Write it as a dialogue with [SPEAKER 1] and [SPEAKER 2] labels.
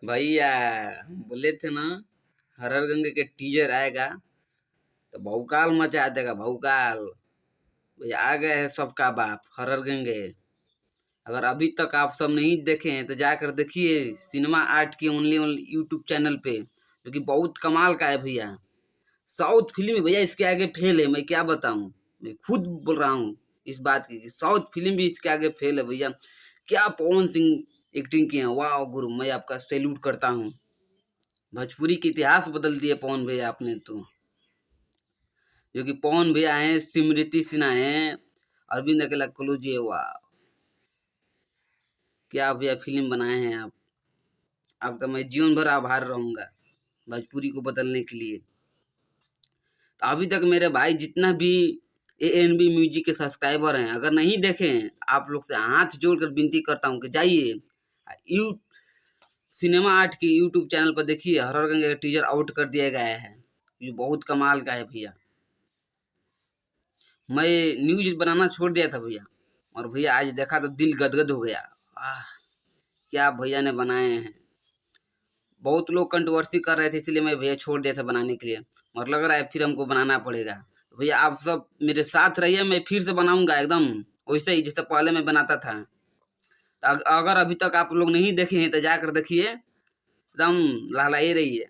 [SPEAKER 1] भैया हम बोले थे ना, हरर गंगे के टीजर आएगा तो भौकाल मचा देगा भौकाल। भैया आ गए हैं सबका बाप हरर गंगे। अगर अभी तक आप सब नहीं देखे हैं तो जाकर देखिए सिनेमा आर्ट की ओनली यूट्यूब चैनल पे, जो कि बहुत कमाल का है भैया। साउथ फिल्म भैया इसके आगे फेल है, मैं क्या बताऊं। मैं खुद बोल रहा हूँ इस बात की, साउथ फिल्म भी इसके आगे फेल है भैया। क्या पवन सिंह एक्टिंग किए हैं, वाह गुरु, मैं आपका सैल्यूट करता हूँ। भोजपुरी के इतिहास बदल दिए पवन भैया आपने तो। जो कि पवन भैया हैं, स्मृति सिन्हा हैं, अरविंद अकेला कलू जी, वाह क्या भैया फिल्म बनाए हैं आप। आपका मैं जीवन भर आभार रहूंगा भोजपुरी को बदलने के लिए। तो अभी तक मेरे भाई जितना भी ANB म्यूजिक के सब्सक्राइबर हैं, अगर नहीं देखे हैं, आप लोग से हाथ जोड़कर विनती करता हूँ कि जाइए यू सिनेमा आर्ट की यूट्यूब चैनल पर देखिए, हरर गंगे का टीजर आउट कर दिया गया है। ये बहुत कमाल का है भैया। मैं न्यूज बनाना छोड़ दिया था भैया, और भैया आज देखा तो दिल गदगद हो गया। आह क्या भैया ने बनाए हैं। बहुत लोग कंट्रोवर्सी कर रहे थे, इसलिए मैं भैया छोड़ दिया था बनाने के लिए, और लग रहा है फिर हमको बनाना पड़ेगा। भैया आप सब मेरे साथ रहिए, मैं फिर से बनाऊंगा एकदम वैसे ही जैसे पहले मैं बनाता था। तो अगर अभी तक आप लोग नहीं देखे हैं तो जाकर देखिए, एकदम लहलाए रहिए।